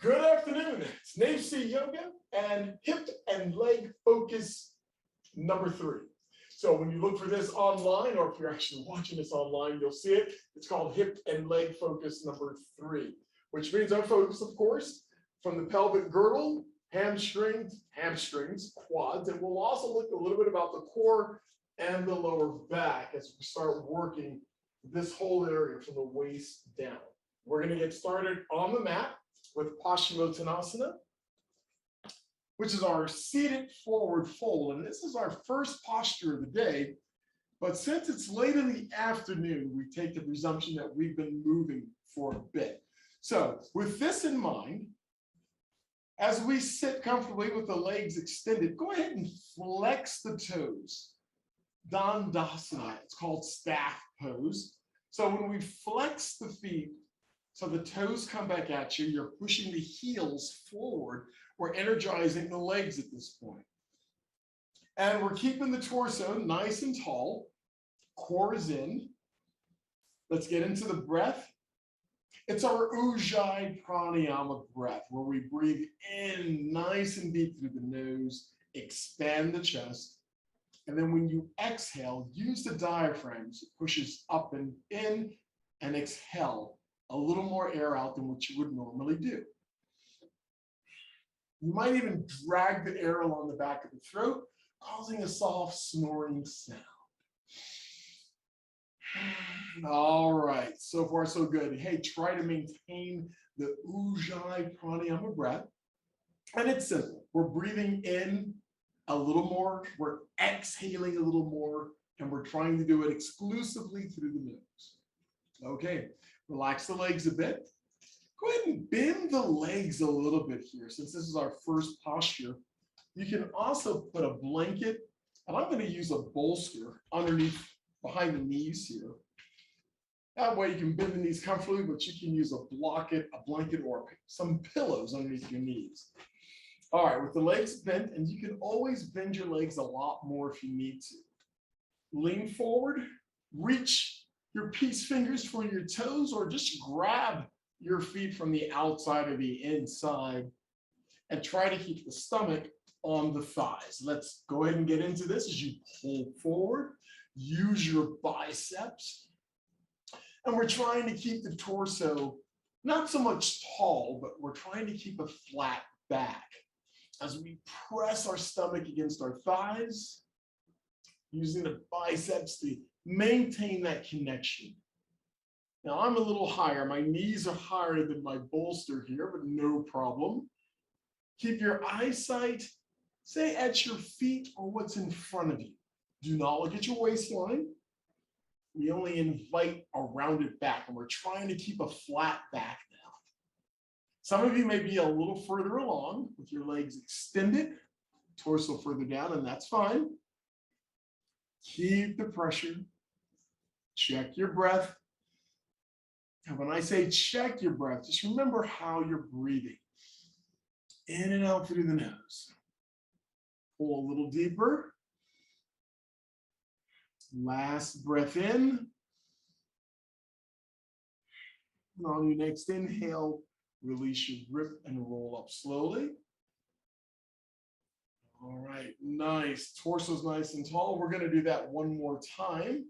Good afternoon. It's Nafsi Yoga and hip and leg focus number 3. So when you look for this online, or if you're actually watching this online, you'll see it. It's called hip and leg focus number 3, which means our focus, of course, from the pelvic girdle, hamstrings, quads, and we'll also look a little bit about the core and the lower back as we start working this whole area from the waist down. We're going to get started on the mat with Paschimottanasana, which is our seated forward fold. And this is our first posture of the day. But since it's late in the afternoon, we take the presumption that we've been moving for a bit. So with this in mind, as we sit comfortably with the legs extended, go ahead and flex the toes. Dandasana, it's called staff pose. So when we flex the feet, so the toes come back at you, you're pushing the heels forward. We're energizing the legs at this point. And we're keeping the torso nice and tall. Core is in. Let's get into the breath. It's our Ujjayi Pranayama breath, where we breathe in nice and deep through the nose, expand the chest. And then when you exhale, use the diaphragm so it pushes up and in, and exhale a little more air out than what you would normally do. You might even drag the air along the back of the throat, causing a soft snoring sound. All right, so far so good. Hey, try to maintain the Ujjayi Pranayama breath. And it's simple. We're breathing in a little more, we're exhaling a little more, and we're trying to do it exclusively through the nose. Okay, relax the legs a bit. Go ahead and bend the legs a little bit here. Since this is our first posture, you can also put a blanket, and I'm going to use a bolster underneath, behind the knees here. That way you can bend the knees comfortably, but you can use a blanket, or some pillows underneath your knees. All right, with the legs bent, and you can always bend your legs a lot more if you need to. Lean forward, reach your peace fingers for your toes, or just grab your feet from the outside or the inside and try to keep the stomach on the thighs. Let's go ahead and get into this as you pull forward. Use your biceps. And we're trying to keep the torso not so much tall, but we're trying to keep a flat back. As we press our stomach against our thighs, using the biceps to maintain that connection. Now I'm a little higher. My knees are higher than my bolster here, but no problem. Keep your eyesight, say, at your feet or what's in front of you. Do not look at your waistline. We only invite a rounded back, and we're trying to keep a flat back now. Some of you may be a little further along with your legs extended, torso further down, and that's fine. Keep the pressure. Check your breath. And when I say check your breath, just remember how you're breathing. In and out through the nose. Pull a little deeper. Last breath in. And on your next inhale, release your grip and roll up slowly. All right, nice. Torso's nice and tall. We're going to do that one more time.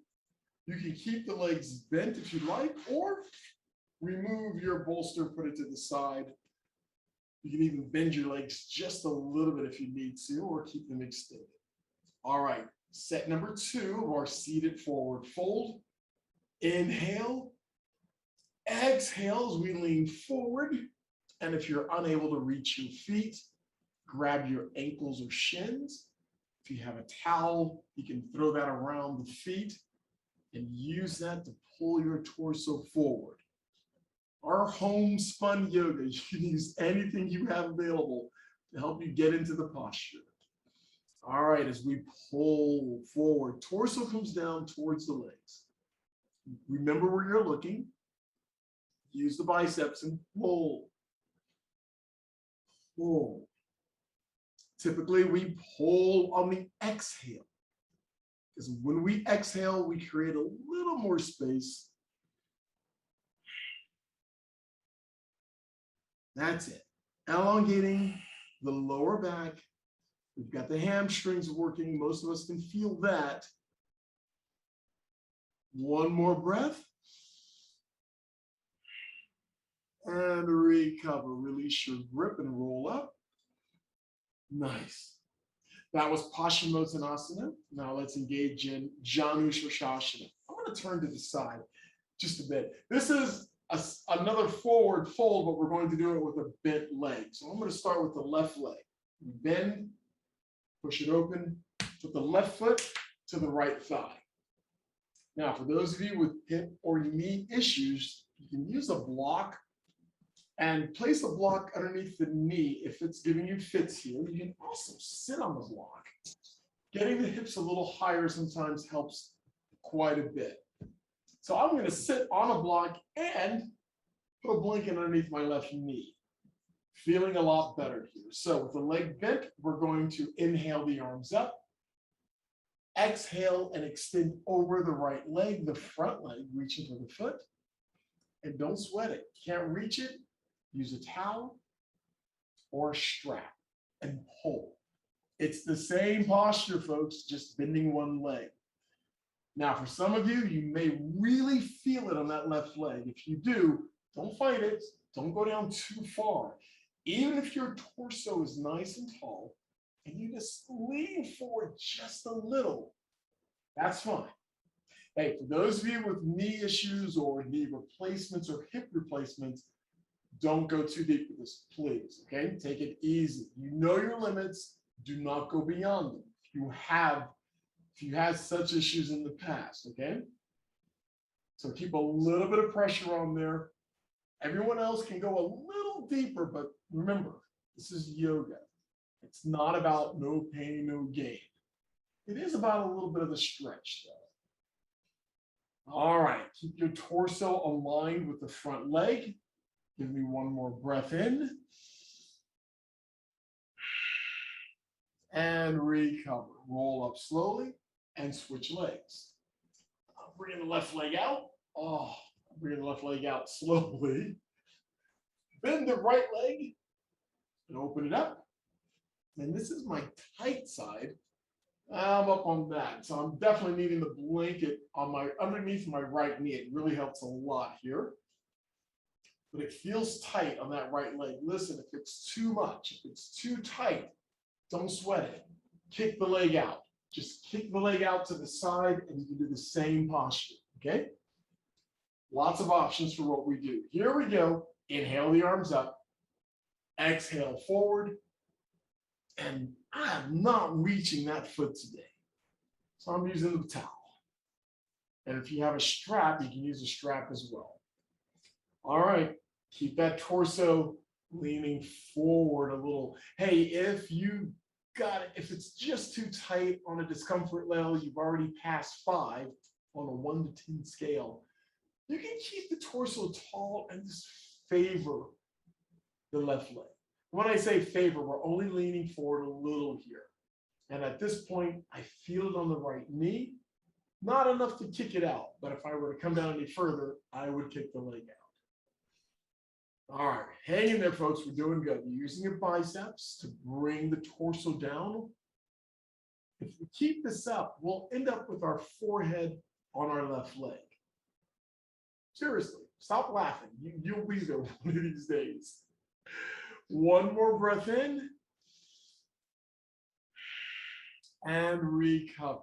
You can keep the legs bent if you like, or remove your bolster, put it to the side. You can even bend your legs just a little bit if you need to, or keep them extended. All right, set number 2 of our seated forward fold. Inhale. Exhale as we lean forward. And if you're unable to reach your feet, grab your ankles or shins. If you have a towel, you can throw that around the feet and use that to pull your torso forward. Our homespun yoga, you can use anything you have available to help you get into the posture. All right, as we pull forward, torso comes down towards the legs. Remember where you're looking. Use the biceps and pull. Pull. Typically, we pull on the exhale. Because when we exhale, we create a little more space. That's it. elongating the lower back. We've got the hamstrings working. Most of us can feel that. One more breath. And recover. Release your grip and roll up. Nice. That was Paschimottanasana. Now let's engage in Janu Shirshasana. I'm going to turn to the side just a bit. This is another forward fold, but we're going to do it with a bent leg. So I'm going to start with the left leg. Bend, push it open, put the left foot to the right thigh. Now, for those of you with hip or knee issues, you can use a block and place a block underneath the knee if it's giving you fits here. You can also sit on the block. Getting the hips a little higher sometimes helps quite a bit. So I'm going to sit on a block and put a blanket underneath my left knee. Feeling a lot better here. So with the leg bent, we're going to inhale the arms up. Exhale and extend over the right leg, the front leg, reaching for the foot. And don't sweat it. Can't reach it? Use a towel or a strap and pull. It's the same posture, folks, just bending one leg. Now, for some of you, you may really feel it on that left leg. If you do, don't fight it. Don't go down too far. Even if your torso is nice and tall and you just lean forward just a little, that's fine. Hey, for those of you with knee issues or knee replacements or hip replacements, don't go too deep with this, please, okay? Take it easy. You know your limits. Do not go beyond them. If you had such issues in the past, okay? So keep a little bit of pressure on there. Everyone else can go a little deeper, but remember, this is yoga. It's not about no pain, no gain. It is about a little bit of a stretch, though. All right, keep your torso aligned with the front leg. Give me one more breath in. And recover. Roll up slowly and switch legs. I'm bringing the left leg out. I'm bringing the left leg out slowly. Bend the right leg and open it up. And this is my tight side. I'm up on that. So I'm definitely needing the blanket on underneath my right knee. It really helps a lot here. But it feels tight on that right leg. Listen, if it's too much, if it's too tight, don't sweat it. Kick the leg out. Just kick the leg out to the side and you can do the same posture, okay? Lots of options for what we do. Here we go. Inhale the arms up. Exhale forward. And I'm not reaching that foot today. So I'm using the towel. And if you have a strap, you can use a strap as well. All right. Keep that torso leaning forward a little. Hey, if if it's just too tight on a discomfort level, you've already passed 5 on a 1 to 10 scale, you can keep the torso tall and just favor the left leg. When I say favor, we're only leaning forward a little here. And at this point, I feel it on the right knee, not enough to kick it out. But if I were to come down any further, I would kick the leg out. All right, hang in there, folks. We're doing good. You're using your biceps to bring the torso down. If we keep this up, we'll end up with our forehead on our left leg. Seriously, stop laughing. You'll be there one of these days. One more breath in. And recover.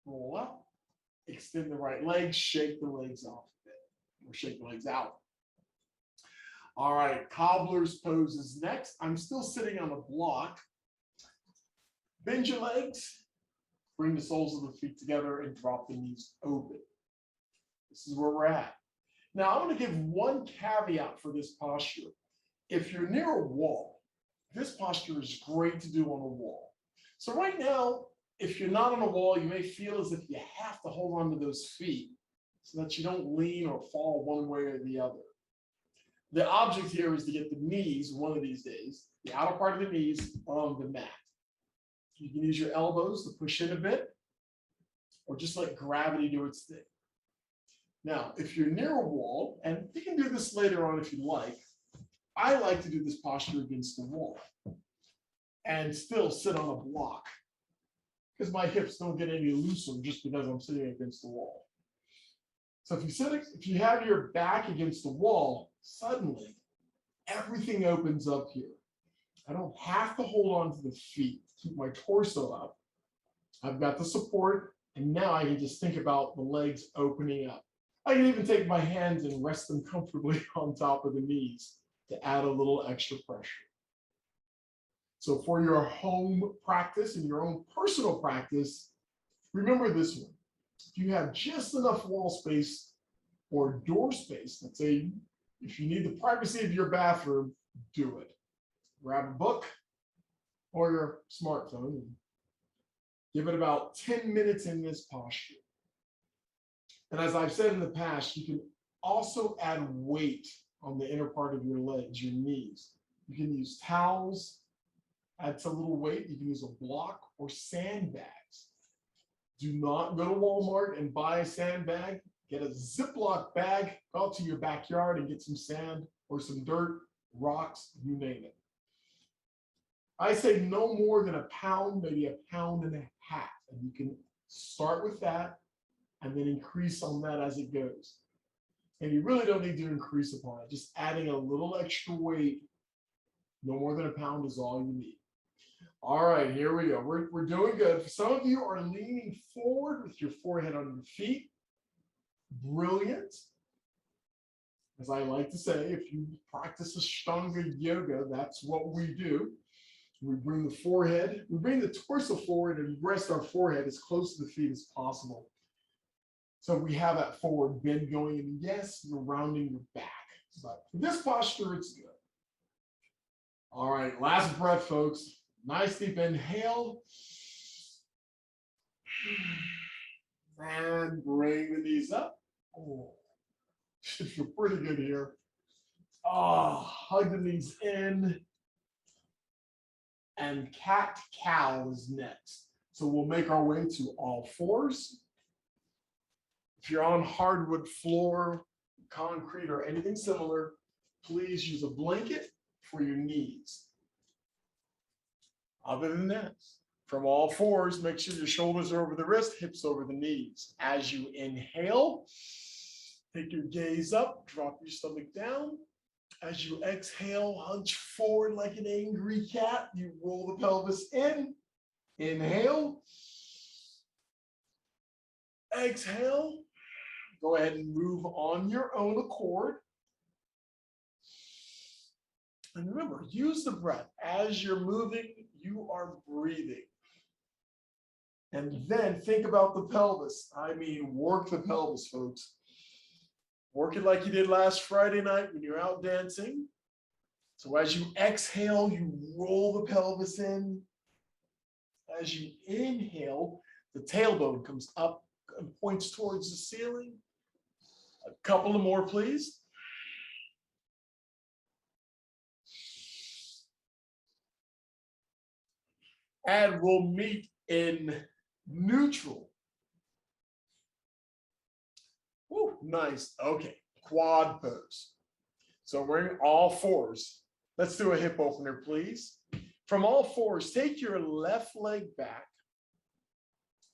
Roll up. Extend the right leg. Shake the legs off a bit. Or shake the legs out. All right, cobbler's pose is next. I'm still sitting on a block. Bend your legs, bring the soles of the feet together and drop the knees open. This is where we're at. Now, I'm going to give one caveat for this posture. If you're near a wall, this posture is great to do on a wall. So right now, if you're not on a wall, you may feel as if you have to hold on to those feet so that you don't lean or fall one way or the other. The object here is to get the knees, one of these days, the outer part of the knees on the mat. You can use your elbows to push in a bit, or just let gravity do its thing. Now, if you're near a wall, and you can do this later on if you like, I like to do this posture against the wall and still sit on a block because my hips don't get any looser just because I'm sitting against the wall. So if you have your back against the wall, suddenly everything opens up here. I don't have to hold on to the feet to keep my torso up. I've got the support, and now I can just think about the legs opening up. I can even take my hands and rest them comfortably on top of the knees to add a little extra pressure. So for your home practice and your own personal practice, remember this one. If you have just enough wall space or door space, let's say if you need the privacy of your bathroom, do it. Grab a book or your smartphone and give it about 10 minutes in this posture. And as I've said in the past, you can also add weight on the inner part of your legs, your knees. You can use towels, add a little weight. You can use a block or sandbags. Do not go to Walmart and buy a sandbag. Get a Ziploc bag, go out to your backyard and get some sand or some dirt, rocks, you name it. I say no more than a pound, maybe a pound and a half. And you can start with that and then increase on that as it goes. And you really don't need to increase upon it. Just adding a little extra weight, no more than a pound is all you need. All right, here we go. We're doing good. Some of you are leaning forward with your forehead on your feet. Brilliant. As I like to say, if you practice Ashtanga yoga, that's what we do. We bring the torso forward and rest our forehead as close to the feet as possible. So we have that forward bend going, and yes, you're rounding your back. But for this posture, it's good. All right, last breath, folks. Nice deep inhale. And bring the knees up. Oh, should feel pretty good here. Oh, hug the knees in. And cat-cow is next. So we'll make our way to all fours. If you're on hardwood floor, concrete, or anything similar, please use a blanket for your knees. Other than that, from all fours, make sure your shoulders are over the wrist, hips over the knees. As you inhale, take your gaze up, drop your stomach down. As you exhale, hunch forward like an angry cat. You roll the pelvis in. Inhale. Exhale. Go ahead and move on your own accord. And remember, use the breath. As you're moving, you are breathing. And then think about the pelvis. I mean, work the pelvis, folks. Work it like you did last Friday night when you're out dancing. So as you exhale, you roll the pelvis in. As you inhale, the tailbone comes up and points towards the ceiling. A couple of more, please. And we'll meet in neutral. Woo, nice. Okay, quad pose. So we're in all fours. Let's do a hip opener, please. From all fours, take your left leg back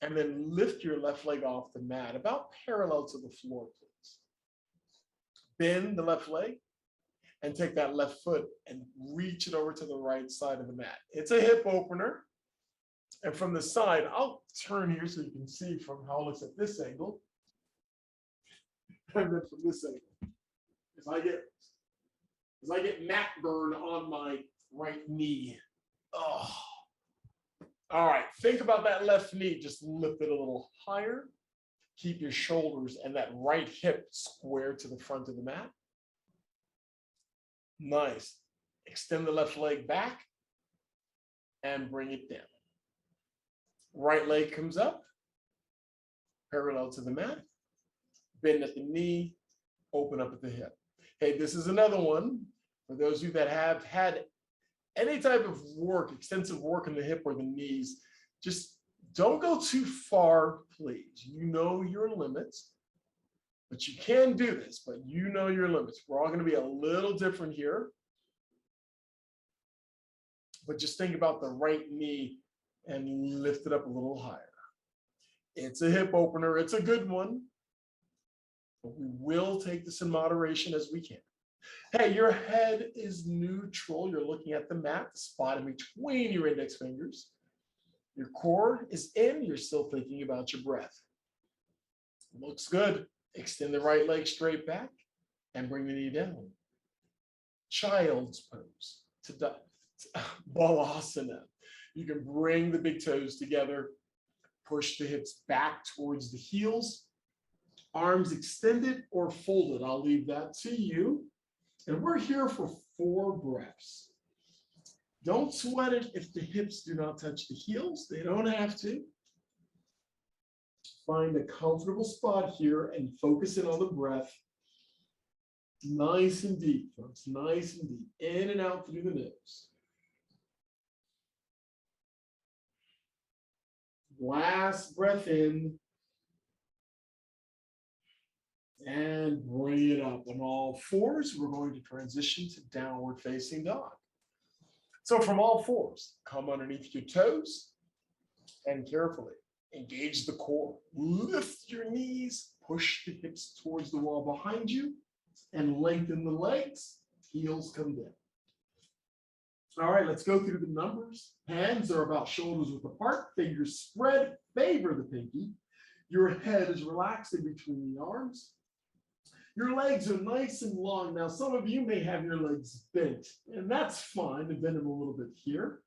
and then lift your left leg off the mat, about parallel to the floor, please. Bend the left leg and take that left foot and reach it over to the right side of the mat. It's a hip opener. And from the side, I'll turn here so you can see from how it looks at this angle. And then from this angle, as I get mat burn on my right knee. Oh. All right, think about that left knee. Just lift it a little higher. Keep your shoulders and that right hip square to the front of the mat. Nice. Extend the left leg back and bring it down. Right leg comes up, parallel to the mat. Bend at the knee, open up at the hip. Hey, this is another one for those of you that have had any type of work, extensive work in the hip or the knees. Just don't go too far, please. You know your limits, but you can do this, but you know your limits. We're all going to be a little different here. but just think about the right knee and lift it up a little higher. It's a hip opener. It's a good one, but we will take this in moderation as we can. Hey, your head is neutral. You're looking at the mat, the spot in between your index fingers. Your core is in. You're still thinking about your breath. Looks good. Extend the right leg straight back and bring the knee down. Child's pose to Balasana. You can bring the big toes together, push the hips back towards the heels, arms extended or folded. I'll leave that to you. And we're here for 4 breaths. Don't sweat it if the hips do not touch the heels. They don't have to. Find a comfortable spot here and focus in on the breath. Nice and deep, folks. Nice and deep. In and out through the nose. Last breath in. And bring it up on all 4s. We're going to transition to downward facing dog. So from all 4s, come underneath your toes and carefully engage the core. Lift your knees, push the hips towards the wall behind you, and lengthen the legs. Heels come down. All right, let's go through the numbers. Hands are about shoulders width apart. Fingers spread, favor the pinky. Your head is relaxed in between the arms. Your legs are nice and long. Now, some of you may have your legs bent, and that's fine to bend them a little bit here.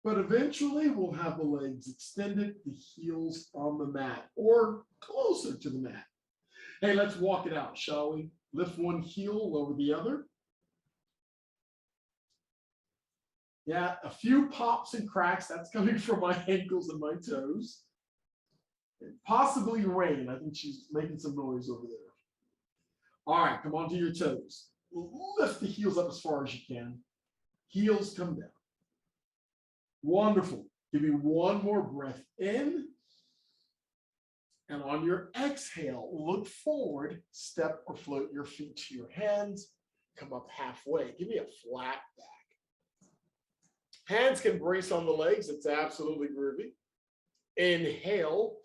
But eventually, we'll have the legs extended, the heels on the mat, or closer to the mat. Hey, let's walk it out, shall we? Lift one heel over the other. Yeah, a few pops and cracks. That's coming from my ankles and my toes. And possibly rain. I think she's making some noise over there. All right, come onto your toes. Lift the heels up as far as you can. Heels come down. Wonderful. Give me one more breath in. And on your exhale, look forward, step or float your feet to your hands. Come up halfway. Give me a flat back. Hands can brace on the legs. It's absolutely groovy. Inhale.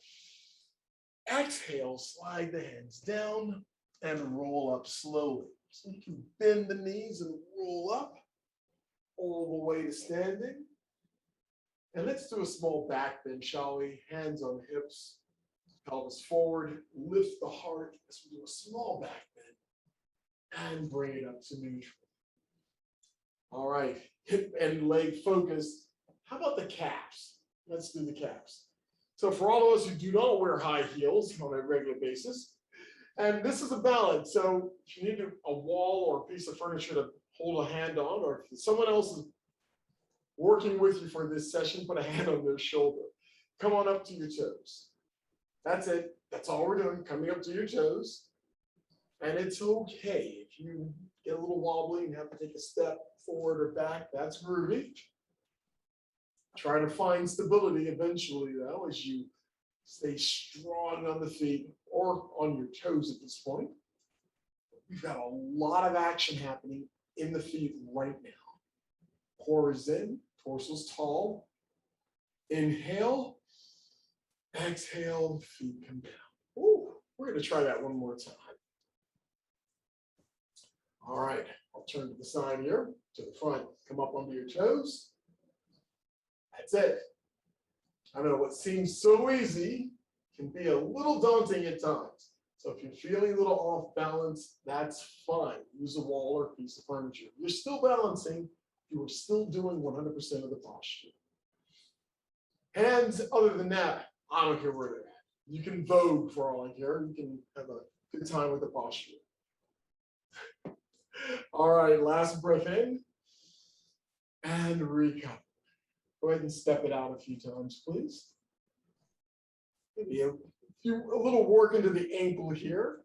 Exhale, slide the hands down and roll up slowly. So you can bend the knees and roll up all the way to standing. And let's do a small back bend, shall we? Hands on hips, pelvis forward, lift the heart as we do a small back bend and bring it up to neutral. All right, hip and leg focused. How about the calves? Let's do the calves. So for all of us who do not wear high heels on a regular basis, and this is a balance. So if you need a wall or a piece of furniture to hold a hand on, or if someone else is working with you for this session, put a hand on their shoulder. Come on up to your toes. That's it. That's all we're doing, coming up to your toes. And it's okay if you get a little wobbly and have to take a step forward or back. That's groovy. Try to find stability eventually, though, as you stay strong on the feet or on your toes at this point. We've got a lot of action happening in the feet right now. Core is in, torso's tall. Inhale, exhale, feet come down. Ooh, we're going to try that one more time. All right, I'll turn to the side here, to the front. Come up onto your toes. That's it. I know what seems so easy can be a little daunting at times. So if you're feeling a little off balance, that's fine. Use a wall or a piece of furniture. You're still balancing. You are still doing 100% of the posture. Hands, other than that, I don't care where they're at. You can vogue for all I care. You can have a good time with the posture. All right, last breath in and recover. Go ahead and step it out a few times, please. Maybe a little work into the ankle here.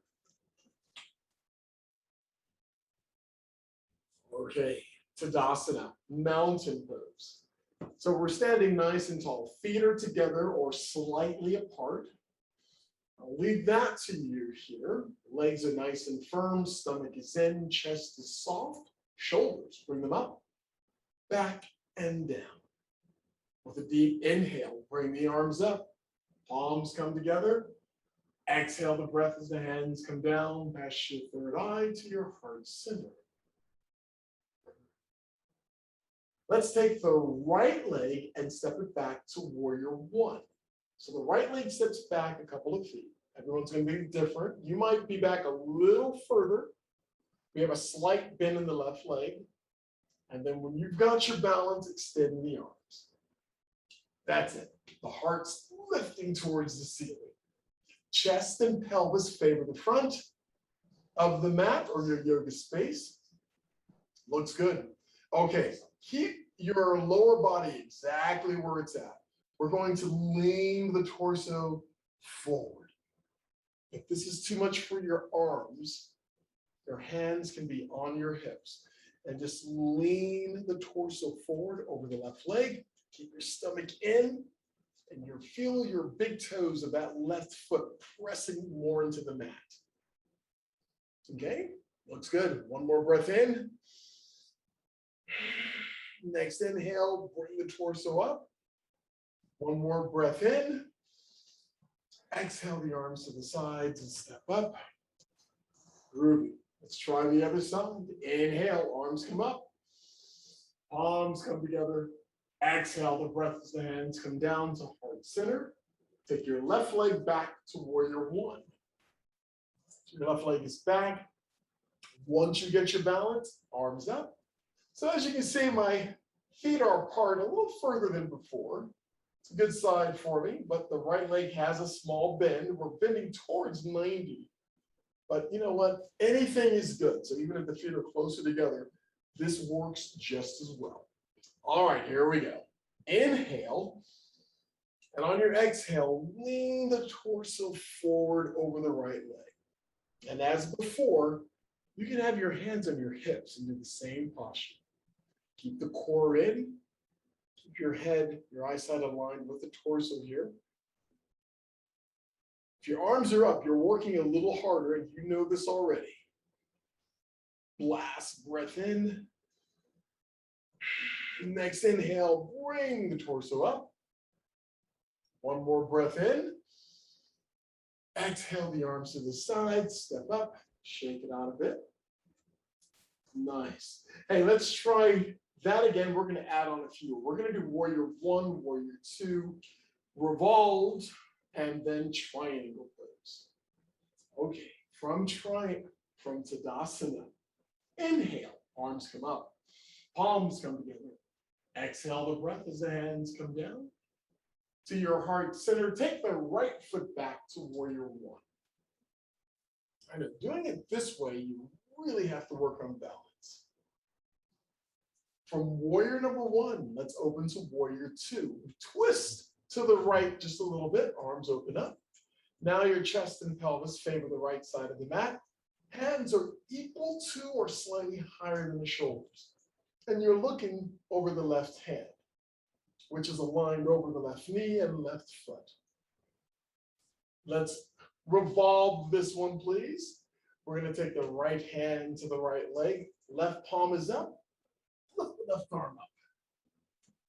Okay, Tadasana, mountain pose. So we're standing nice and tall. Feet are together or slightly apart. I'll leave that to you here. Legs are nice and firm, stomach is in, chest is soft, shoulders, bring them up, back and down. With a deep inhale, bring the arms up, palms come together. Exhale the breath as the hands come down, past your third eye to your heart center. Let's take the right leg and step it back to warrior one. So the right leg steps back a couple of feet. Everyone's going to be different. You might be back a little further. We have a slight bend in the left leg. And then when you've got your balance, extend the arms. That's it. The heart's lifting towards the ceiling. Chest and pelvis favor the front of the mat or your yoga space. Looks good. Okay, keep your lower body exactly where it's at. We're going to lean the torso forward. If this is too much for your arms, your hands can be on your hips. And just lean the torso forward over the left leg. Keep your stomach in. And you feel your big toes of that left foot pressing more into the mat. Okay, looks good. One more breath in. Next inhale, bring the torso up. One more breath in. Exhale the arms to the sides and step up. Groovy. Let's try the other side. Inhale, arms come up. Palms come together. Exhale the breath as the hands come down to heart center. Take your left leg back to warrior one. Your left leg is back. Once you get your balance, arms up. So as you can see, my feet are apart a little further than before. It's a good side for me, but the right leg has a small bend. We're bending towards 90. But you know what? Anything is good. So even if the feet are closer together, this works just as well. All right, here we go. Inhale. And on your exhale, lean the torso forward over the right leg. And as before, you can have your hands on your hips and do the same posture. Keep the core in. Keep your head, your eyesight aligned with the torso here. If your arms are up, you're working a little harder, and you know this already. Last breath in. Next inhale, bring the torso up. One more breath in. Exhale the arms to the side, step up, shake it out a bit. Nice. Hey, let's try that again. We're going to add on a few. We're going to do warrior one, warrior two, revolve, and then triangle pose. Okay, from Tadasana. Inhale, arms come up, palms come together. Exhale the breath as the hands come down. To your heart center, take the right foot back to warrior one. I know doing it this way, you really have to work on balance. From warrior number one, let's open to warrior two. Twist to the right just a little bit, arms open up. Now your chest and pelvis favor the right side of the mat. Hands are equal to or slightly higher than the shoulders. And you're looking over the left hand, which is aligned over the left knee and left foot. Let's revolve this one, please. We're going to take the right hand to the right leg. Left palm is up. Lift the left arm up.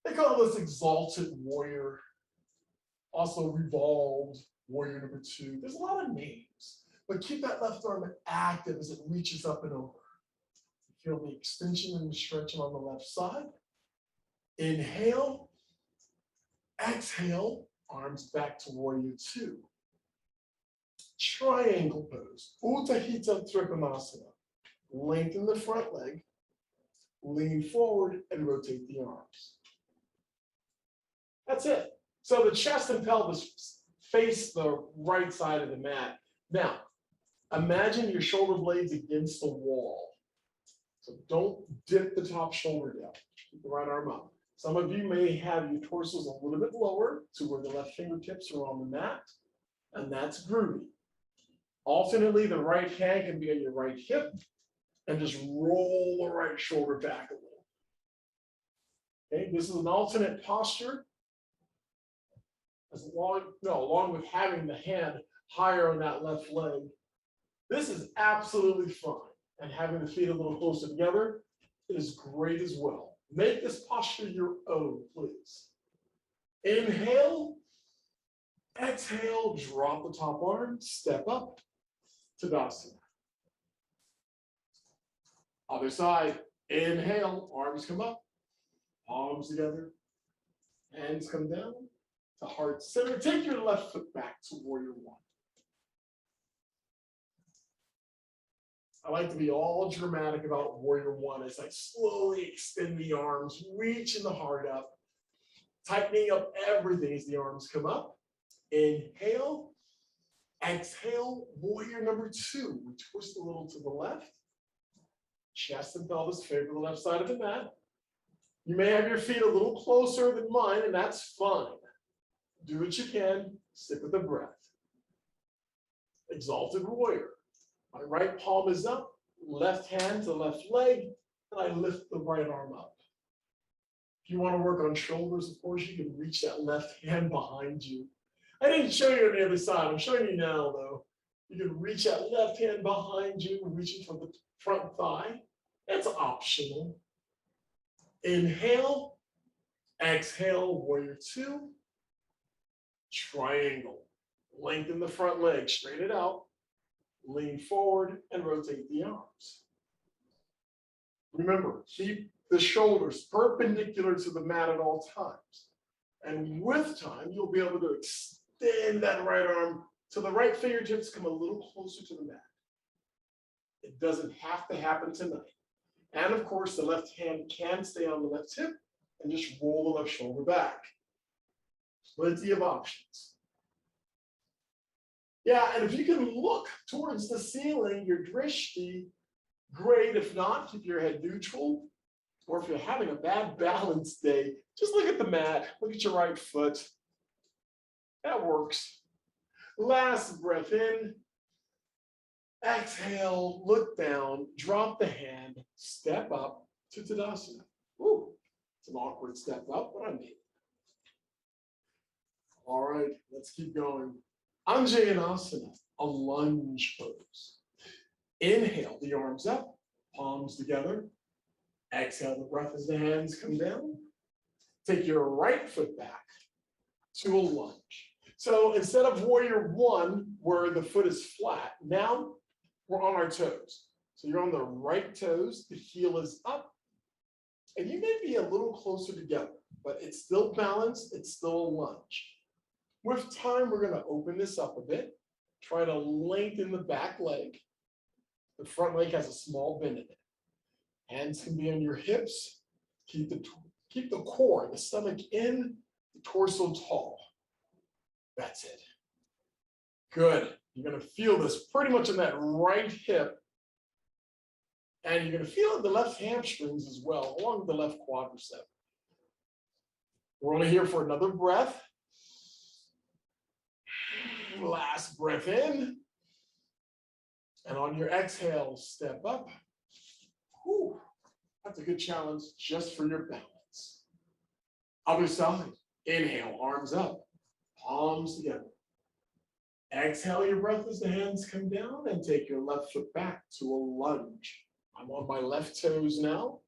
They call this exalted warrior. Also revolved warrior number two. There's a lot of names, but keep that left arm active as it reaches up and over. Feel the extension and the stretching on the left side. Inhale. Exhale, arms back to warrior two. Triangle pose, Utthita Trikonasana. Lengthen the front leg, lean forward and rotate the arms. That's it. So the chest and pelvis face the right side of the mat. Now, imagine your shoulder blades against the wall. So don't dip the top shoulder down. Keep the right arm up. Some of you may have your torsos a little bit lower to where the left fingertips are on the mat, and that's groovy. Alternately, the right hand can be on your right hip, and just roll the right shoulder back a little. Okay, this is an alternate posture. Along with having the hand higher on that left leg. This is absolutely fine. And having the feet a little closer together is great as well. Make this posture your own, please. Inhale, exhale, drop the top arm, step up, Tadasana. Other side, inhale, arms come up, palms together, hands come down to heart center. Take your left foot back to warrior one. I like to be all dramatic about warrior one as I slowly extend the arms, reaching the heart up, tightening up everything as the arms come up. Inhale, exhale, warrior number two. We twist a little to the left. Chest and pelvis favor the left side of the mat. You may have your feet a little closer than mine, and that's fine. Do what you can, stick with the breath. Exalted warrior. My right palm is up, left hand to left leg, and I lift the right arm up. If you want to work on shoulders, of course, you can reach that left hand behind you. I didn't show you on the other side. I'm showing you now, though. You can reach that left hand behind you, reaching for the front thigh. That's optional. Inhale, exhale, warrior two. Triangle. Lengthen the front leg, straighten it out. Lean forward and rotate the arms. Remember, keep the shoulders perpendicular to the mat at all times. And with time, you'll be able to extend that right arm till the right fingertips come a little closer to the mat. It doesn't have to happen tonight. And of course, the left hand can stay on the left hip and just roll the left shoulder back. Plenty of options. Yeah, and if you can look towards the ceiling, your drishti, great. If not, keep your head neutral. Or if you're having a bad balance day, just look at the mat, look at your right foot. That works. Last breath in. Exhale, look down, drop the hand, step up to Tadasana. Ooh, it's an awkward step up, but I made it. All right, let's keep going. Anjayanasana, a lunge pose. Inhale, the arms up, palms together. Exhale, the breath as the hands come down. Take your right foot back to a lunge. So instead of warrior one, where the foot is flat, now we're on our toes. So you're on the right toes, the heel is up, and you may be a little closer together, but it's still balanced, it's still a lunge. With time, we're gonna open this up a bit, try to lengthen the back leg. The front leg has a small bend in it. Hands can be on your hips. Keep the core, the stomach in, the torso tall. That's it. Good. You're going to feel this pretty much in that right hip. And you're going to feel it in the left hamstrings as well, along with the left quadricep. We're only here for another breath. Last breath in. And on your exhale, step up. Whew. That's a good challenge just for your balance. Other side. Inhale, arms up, palms together. Exhale your breath as the hands come down and take your left foot back to a lunge. I'm on my left toes now.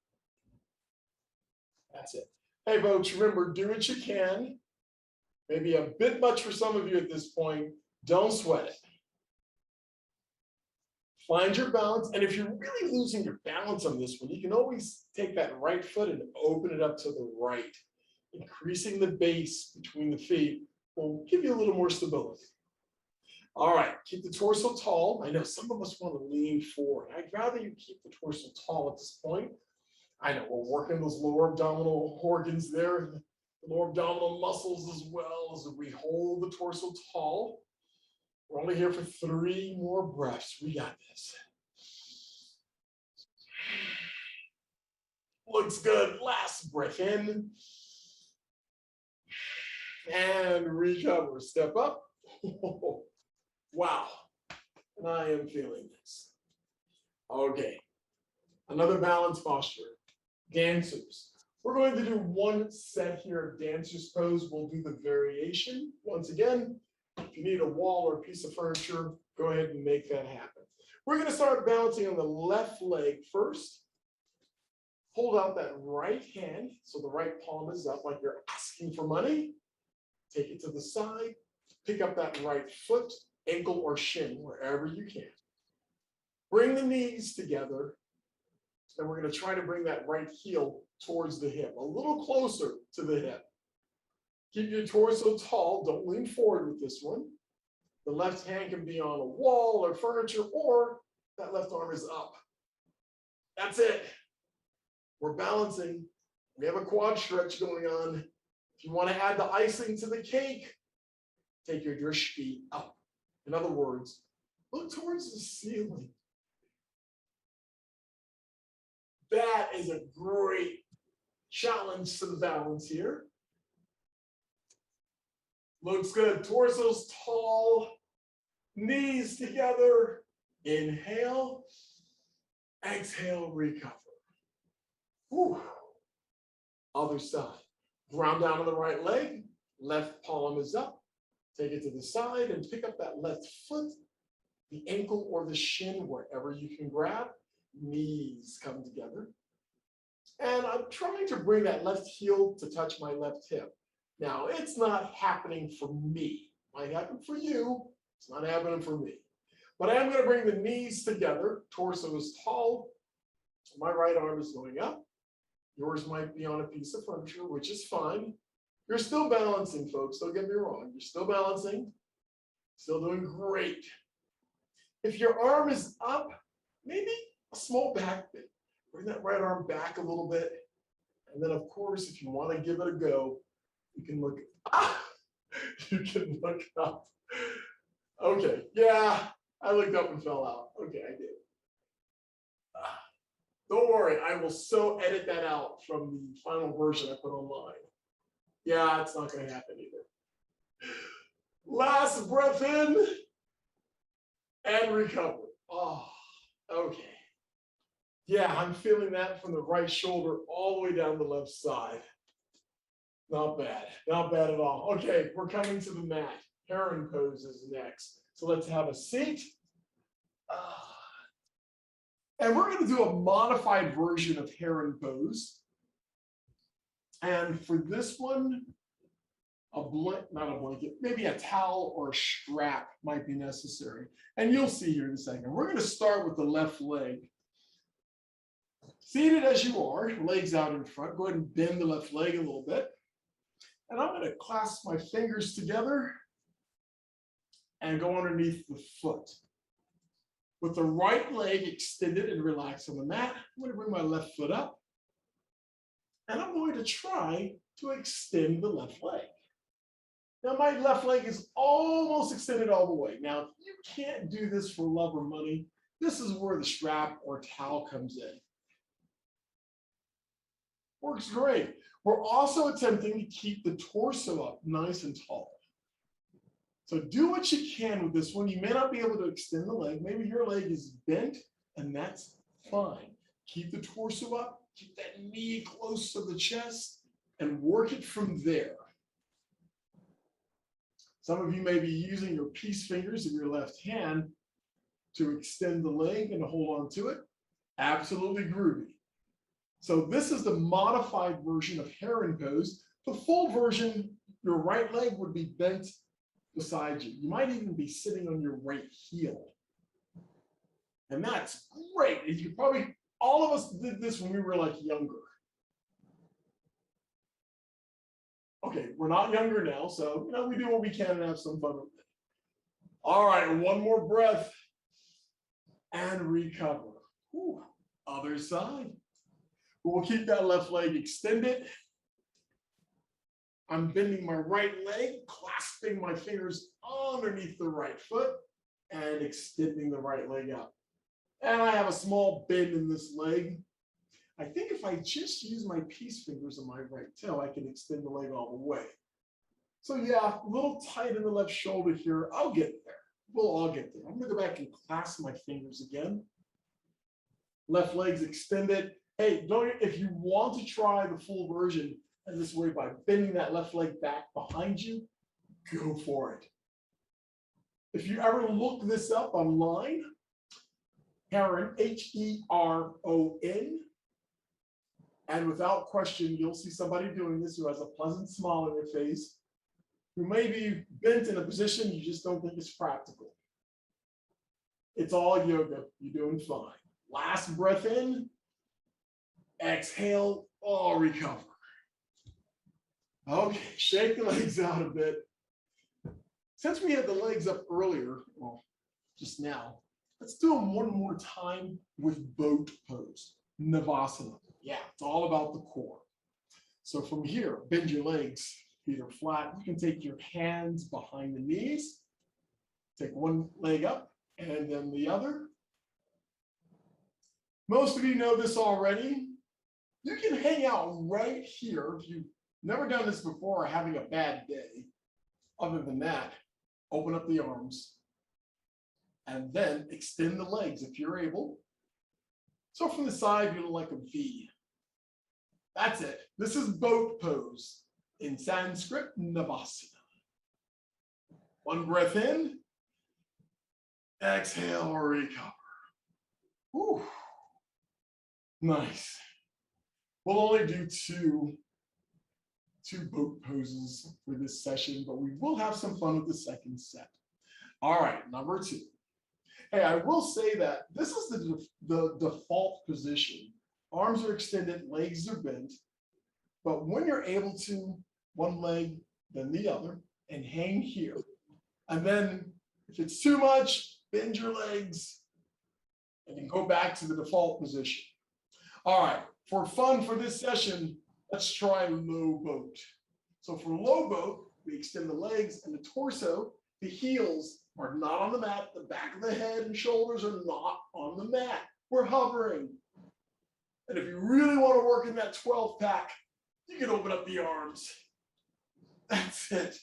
That's it. Hey folks, remember, do what you can. Maybe a bit much for some of you at this point. Don't sweat it. Find your balance. And if you're really losing your balance on this one, you can always take that right foot and open it up to the right. Increasing the base between the feet will give you a little more stability. All right, keep the torso tall. I know some of us want to lean forward. I'd rather you keep the torso tall at this point. I know we're working those lower abdominal organs there, the lower abdominal muscles as well as we hold the torso tall. We're only here for 3 more breaths. We got this. Looks good. Last breath in. And recover. Step up. Wow. And I am feeling this. Okay. Another balance posture. Dancers. We're going to do 1 set here of dancer's pose. We'll do the variation. Once again, if you need a wall or a piece of furniture, go ahead and make that happen. We're going to start balancing on the left leg first. Hold out that right hand so the right palm is up like you're asking for money. Take it to the side. Pick up that right foot, ankle, or shin, wherever you can. Bring the knees together, and we're going to try to bring that right heel towards the hip, a little closer to the hip. Keep your torso tall. Don't lean forward with this one. The left hand can be on a wall or furniture, or that left arm is up. That's it. We're balancing. We have a quad stretch going on. If you want to add the icing to the cake, take your drishti up. In other words, look towards the ceiling. That is a great challenge to the balance here. Looks good. Torso's tall, knees together. Inhale, exhale, recover. Whew. Other side. Ground down on the right leg. Left palm is up. Take it to the side and pick up that left foot, the ankle or the shin, wherever you can grab. Knees come together. And I'm trying to bring that left heel to touch my left hip. Now, it's not happening for me. It might happen for you. It's not happening for me. But I am going to bring the knees together. Torso is tall. My right arm is going up. Yours might be on a piece of furniture, which is fine. You're still balancing, folks. Don't get me wrong. You're still balancing. Still doing great. If your arm is up, maybe a small back bend. Bring that right arm back a little bit. And then, of course, if you want to give it a go, you can look, you can look up. Okay, yeah, I looked up and fell out. Okay, I did. Don't worry, I will so edit that out from the final version I put online. Yeah, it's not going to happen either. Last breath in and recover. Oh, okay. Yeah, I'm feeling that from the right shoulder all the way down the left side. Not bad, not bad at all. Okay, we're coming to the mat. Heron pose is next. So let's have a seat. And we're going to do a modified version of heron pose. And for this one, not a blanket, maybe a towel or a strap might be necessary. And you'll see here in a second. We're going to start with the left leg. Seated as you are, legs out in front. Go ahead and bend the left leg a little bit. And I'm going to clasp my fingers together and go underneath the foot. With the right leg extended and relaxed on the mat, I'm going to bring my left foot up. And I'm going to try to extend the left leg. Now, my left leg is almost extended all the way. Now, if you can't do this for love or money, this is where the strap or towel comes in. Works great. We're also attempting to keep the torso up nice and tall. So do what you can with this one. You may not be able to extend the leg. Maybe your leg is bent, and that's fine. Keep the torso up. Keep that knee close to the chest, and work it from there. Some of you may be using your peace fingers of your left hand to extend the leg and to hold on to it. Absolutely groovy. So this is the modified version of heron pose. The full version, your right leg would be bent beside you. You might even be sitting on your right heel. And that's great. You probably, all of us did this when we were like younger. Okay, we're not younger now, so we do what we can and have some fun with it. All right, one more breath and recover. Whew. Other side. We'll keep that left leg extended. I'm bending my right leg, clasping my fingers underneath the right foot, and extending the right leg out. And I have a small bend in this leg. I think if I just use my peace fingers on my right toe, I can extend the leg all the way. So yeah, a little tight in the left shoulder here. I'll get there. We'll all get there. I'm going to go back and clasp my fingers again. Left leg's extended. Hey, if you want to try the full version in this way by bending that left leg back behind you, go for it. If you ever look this up online, Heron, Heron, And without question, you'll see somebody doing this who has a pleasant smile on their face, who may be bent in a position you just don't think is practical. It's all yoga. You're doing fine. Last breath in, exhale, all recover. Okay, shake the legs out a bit. Since we had the legs up earlier, well, just now, let's do them one more time with boat pose, Navasana. Yeah, it's all about the core. So from here, bend your legs, feet are flat. You can take your hands behind the knees, take one leg up and then the other. Most of you know this already. You can hang out right here if you've never done this before or having a bad day. Other than that, open up the arms and then extend the legs if you're able. So from the side, you look like a V. That's it. This is boat pose. In Sanskrit, Navasana. One breath in, exhale, recover. Whew. Nice. We'll only do two boat poses for this session, but we will have some fun with the second set. All right, number 2. Hey, I will say that this is the default position. Arms are extended, legs are bent, but when you're able to, one leg, then the other, and hang here. And then if it's too much, bend your legs and then go back to the default position. All right, for fun for this session, let's try low boat. So for low boat, we extend the legs and the torso. The heels are not on the mat. The back of the head and shoulders are not on the mat. We're hovering. And if you really want to work in that 12 pack, you can open up the arms. That's it.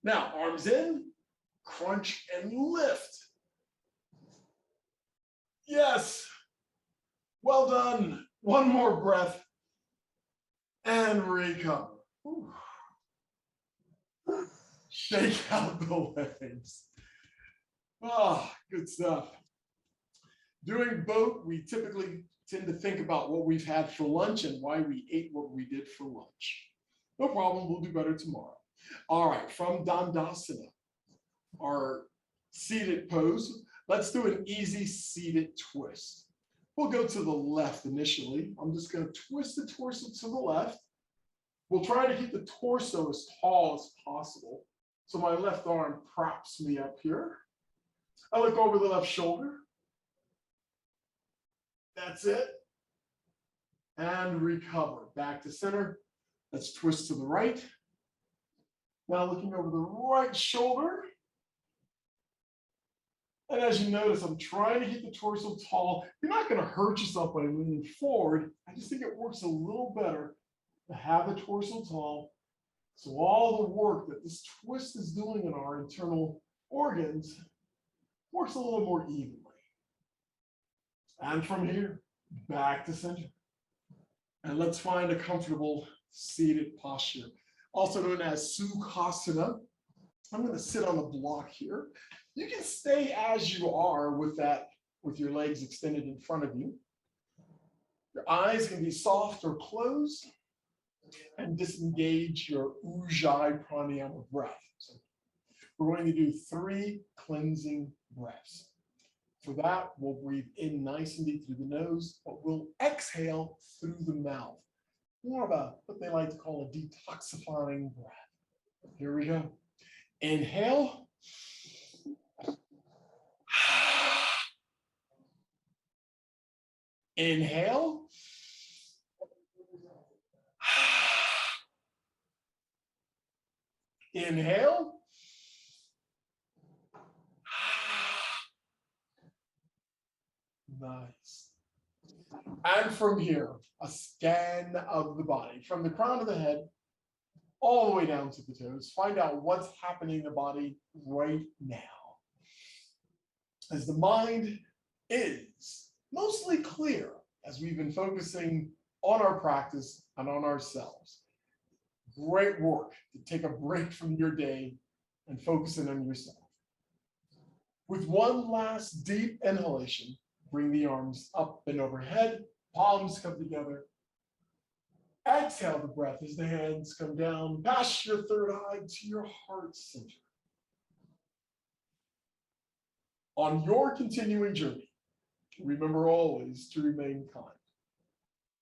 Now, arms in, crunch and lift. Yes. Well done. One more breath and recover. Whew. Shake out the legs. Ah, good stuff. During boat, we typically tend to think about what we've had for lunch and why we ate what we did for lunch. No problem, we'll do better tomorrow. All right, from Dandasana, our seated pose, let's do an easy seated twist. We'll go to the left initially. I'm just going to twist the torso to the left. We'll try to keep the torso as tall as possible. So my left arm props me up here. I look over the left shoulder. That's it. And recover. Back to center. Let's twist to the right. Now looking over the right shoulder. And as you notice, I'm trying to keep the torso tall. You're not going to hurt yourself by leaning forward. I just think it works a little better to have the torso tall. So all the work that this twist is doing in our internal organs works a little more evenly. And from here, back to center. And let's find a comfortable seated posture, also known as Sukhasana. I'm going to sit on the block here. You can stay as you are with your legs extended in front of you. Your eyes can be soft or closed, and disengage your Ujjayi pranayama breath. So we're going to do 3 cleansing breaths. For that, we'll breathe in nice and deep through the nose, but we'll exhale through the mouth. More of what they like to call a detoxifying breath. Here we go. Inhale. Inhale. Inhale. Nice. And from here, a scan of the body, from the crown of the head all the way down to the toes. Find out what's happening in the body right now. As the mind is mostly clear, as we've been focusing on our practice and on ourselves. Great work to take a break from your day and focus in on yourself. With one last deep inhalation, bring the arms up and overhead, palms come together, Exhale the breath as the hands come down past your third eye to your heart center. On your continuing journey, remember always to remain kind,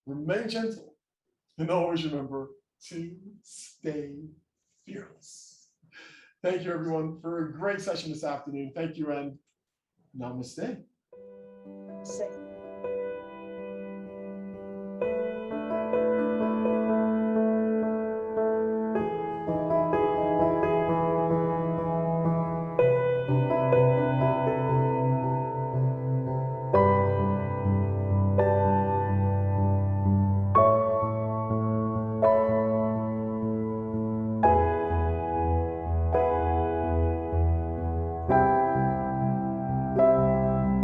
remain gentle, and always remember to stay fearless. Thank you, everyone, for a great session this afternoon. Thank you, and namaste.